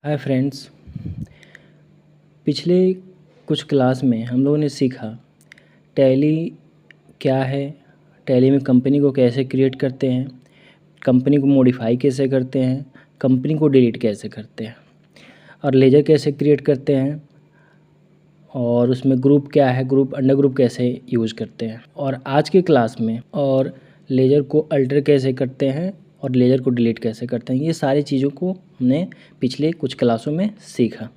Hi friends. पिछले कुछ class में हम लोगों ने सीखा टैली क्या है, टैली में कंपनी को कैसे क्रिएट करते हैं, कंपनी को मॉडिफाई कैसे करते हैं, कंपनी को डिलीट कैसे करते हैं और लेजर कैसे क्रिएट करते हैं और उसमें ग्रुप क्या है, ग्रुप अंडर ग्रुप कैसे यूज़ करते हैं। और आज के क्लास में और लेजर को अल्टर कैसे करते हैं और लेजर को डिलीट कैसे करते हैं, ये सारी चीज़ों को हमने पिछले कुछ क्लासों में सीखा।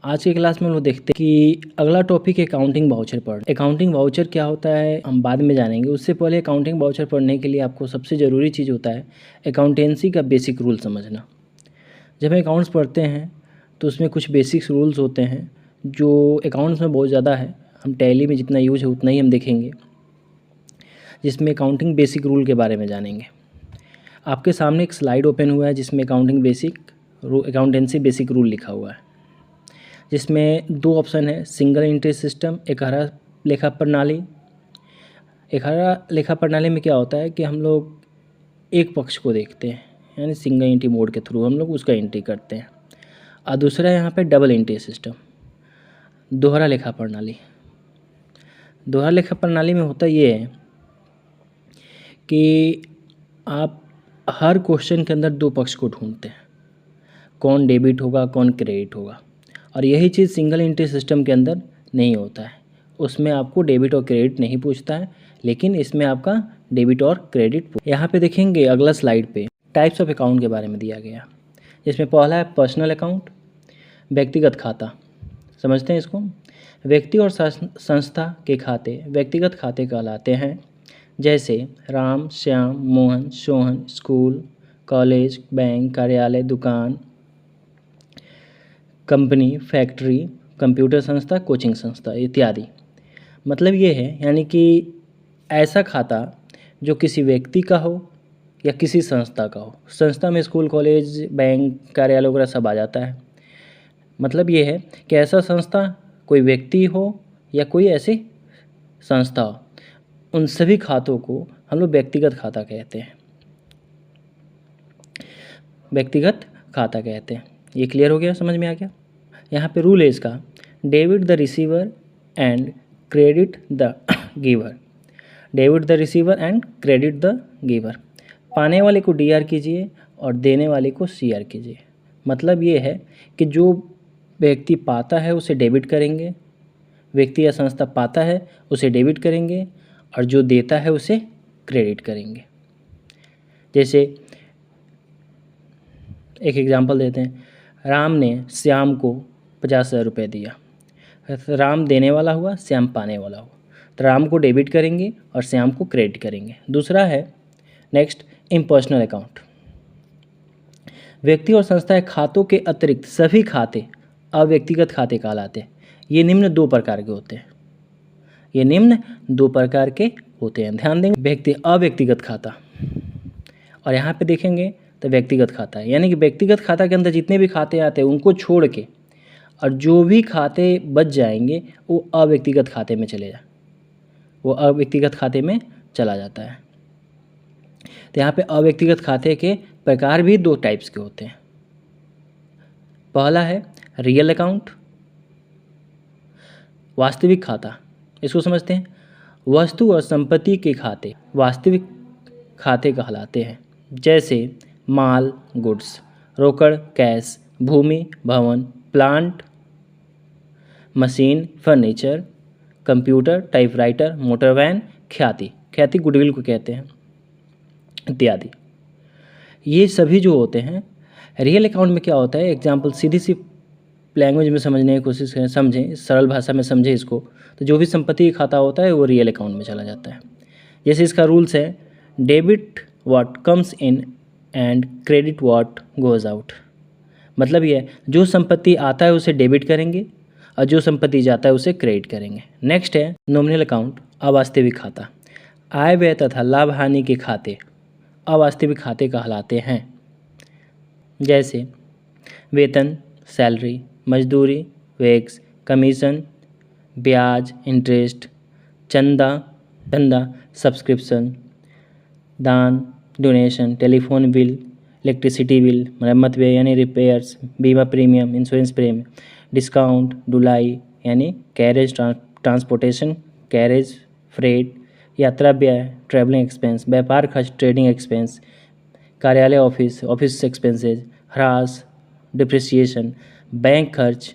आज के क्लास में हम लोग देखते हैं कि अगला टॉपिक अकाउंटिंग वाउचर पढ़। अकाउंटिंग वाउचर क्या होता है हम बाद में जानेंगे। उससे पहले अकाउंटिंग वाउचर पढ़ने के लिए आपको सबसे ज़रूरी चीज़ होता है अकाउंटेंसी का बेसिक रूल समझना। जब हम अकाउंट्स पढ़ते हैं तो उसमें कुछ बेसिक्स रूल्स होते हैं जो अकाउंट्स में बहुत ज़्यादा है, हम टैली में जितना यूज है उतना ही हम देखेंगे, जिसमें अकाउंटिंग बेसिक रूल के बारे में जानेंगे। आपके सामने एक स्लाइड ओपन हुआ है जिसमें अकाउंटेंसी बेसिक रूल लिखा हुआ है, जिसमें दो ऑप्शन है, सिंगल एंट्री सिस्टम, एकहरा लेखा प्रणाली। एकहरा लेखा प्रणाली में क्या होता है कि हम लोग एक पक्ष को देखते हैं, यानी सिंगल एंट्री मोड के थ्रू हम लोग उसका एंट्री करते हैं। और दूसरा यहाँ पे डबल एंट्री सिस्टम, दोहरा लेखा प्रणाली। दोहरा लेखा प्रणाली में होता ये है कि आप हर क्वेश्चन के अंदर दो पक्ष को ढूंढते हैं, कौन डेबिट होगा कौन क्रेडिट होगा। और यही चीज़ सिंगल एंट्री सिस्टम के अंदर नहीं होता है, उसमें आपको डेबिट और क्रेडिट नहीं पूछता है, लेकिन इसमें आपका डेबिट और क्रेडिट। यहाँ पे देखेंगे अगला स्लाइड पे टाइप्स ऑफ अकाउंट के बारे में दिया गया, जिसमें पहला है पर्सनल अकाउंट, व्यक्तिगत खाता। समझते हैं इसको। व्यक्ति और संस्था के खाते व्यक्तिगत खाते कहलाते हैं, जैसे Ram, Shyam, Mohan, Sohan, school, college, bank, कार्यालय, दुकान, कंपनी, फैक्ट्री, कंप्यूटर संस्था, कोचिंग संस्था इत्यादि। मतलब ये है यानी कि ऐसा खाता जो किसी व्यक्ति का हो या किसी संस्था का हो। संस्था में स्कूल, कॉलेज, बैंक, कार्यालय वगैरह सब आ जाता है। मतलब ये है कि ऐसा संस्था कोई व्यक्ति हो या कोई ऐसी संस्था हो, उन सभी खातों को हम लोग व्यक्तिगत खाता कहते हैं। व्यक्तिगत खाता कहते हैं। ये क्लियर हो गया, समझ में आ गया। यहाँ पे रूल है इसका, debit the receiver and credit the giver. Debit the receiver and credit the giver. पाने वाले को डीआर कीजिए और देने वाले को सीआर कीजिए। मतलब ये है कि जो व्यक्ति पाता है उसे डेबिट करेंगे, व्यक्ति या संस्था पाता है उसे डेबिट करेंगे, और जो देता है उसे क्रेडिट करेंगे। जैसे एक एग्जांपल देते हैं, राम ने श्याम को 50,000 रुपये दिया। राम देने वाला हुआ, श्याम पाने वाला हुआ, तो राम को डेबिट करेंगे और श्याम को क्रेडिट करेंगे। दूसरा है नेक्स्ट इम्पर्सनल अकाउंट। व्यक्ति और संस्था के खातों के अतिरिक्त सभी खाते अव्यक्तिगत खाते कहलाते हैं। ये निम्न दो प्रकार के होते हैं। ध्यान देंगे, व्यक्ति अव्यक्तिगत खाता, और यहाँ पे देखेंगे तो व्यक्तिगत खाता है। यानी कि व्यक्तिगत खाता के अंदर जितने भी खाते आते हैं उनको छोड़ के और जो भी खाते बच जाएंगे वो अव्यक्तिगत खाते में चला जाता है। तो यहाँ पे अव्यक्तिगत खाते के प्रकार भी दो टाइप्स के होते हैं। पहला है रियल अकाउंट, वास्तविक खाता। इसको समझते हैं। वस्तु और संपत्ति के खाते वास्तविक खाते कहलाते हैं, जैसे माल गुड्स, रोकड़ कैश, भूमि भवन, plant machine furniture, computer typewriter, motor van, ख्याति गुडविल को कहते हैं इत्यादि। ये सभी जो होते हैं। रियल अकाउंट में क्या होता है, एग्जाम्पल सीधी सी लैंग्वेज में समझने की कोशिश करें, समझें, सरल भाषा में समझें इसको, तो जो भी संपत्ति का खाता होता है वो रियल अकाउंट में चला जाता है। जैसे इसका रूल्स है, debit what comes in and credit what goes out. मतलब ये है, जो संपत्ति आता है उसे डेबिट करेंगे और जो संपत्ति जाता है उसे क्रेडिट करेंगे। नेक्स्ट है नॉमिनल अकाउंट, अवास्तविक खाता। आय व्यय तथा लाभ हानि के खाते अवास्तविक खाते कहलाते हैं, जैसे वेतन सैलरी, मजदूरी वेक्स, कमीशन, ब्याज इंटरेस्ट, चंदा सब्सक्रिप्शन, दान donation, telephone bill, electricity bill, मरम्मत व्यय यानी रिपेयर्स, बीमा प्रीमियम, इंश्योरेंस प्रीमियम, डिस्काउंट, ढुलाई यानी कैरेज ट्रांसपोर्टेशन, कैरेज फ्रेट, यात्रा व्यय, ट्रैवलिंग एक्सपेंस, व्यापार खर्च, ट्रेडिंग एक्सपेंस, कार्यालय ऑफिस एक्सपेंसेज, ह्रास, डिप्रिसिएशन, बैंक खर्च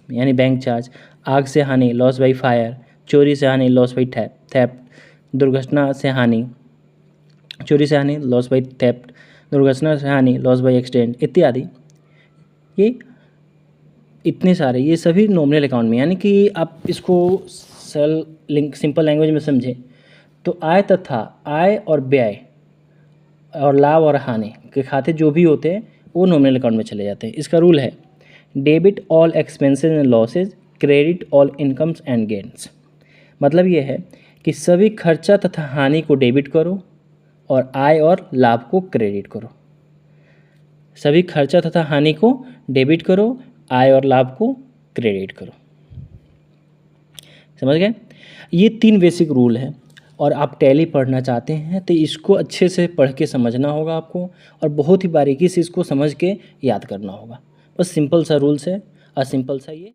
यानी बैंक चार्ज, आग से हानि, लॉस बाई फायर, चोरी से हानि, लॉस बाई थेफ्ट, दुर्घटना से हानि, चोरी से हानि, लॉस बाई थेफ्ट, दुर्घटना से हानि, लॉस बाई एक्सीडेंट इत्यादि। ये इतने सारे, ये सभी नॉमिनल अकाउंट में, यानी कि आप इसको सिंपल लैंग्वेज में समझें तो आय और व्यय और लाभ और हानि के खाते जो भी होते हैं वो नॉमिनल अकाउंट में चले जाते हैं। इसका रूल है debit all expenses and losses, credit all incomes and gains. मतलब ये है कि सभी खर्चा तथा हानि को डेबिट करो और आय और लाभ को क्रेडिट करो। सभी खर्चा तथा हानि को डेबिट करो, आय और लाभ को क्रेडिट करो। समझ गए? ये 3 बेसिक रूल हैं और आप टैली पढ़ना चाहते हैं तो इसको अच्छे से पढ़ के समझना होगा आपको और बहुत ही बारीकी से इसको समझ के याद करना होगा। बस सिंपल सा रूल्स है और सिंपल सा ये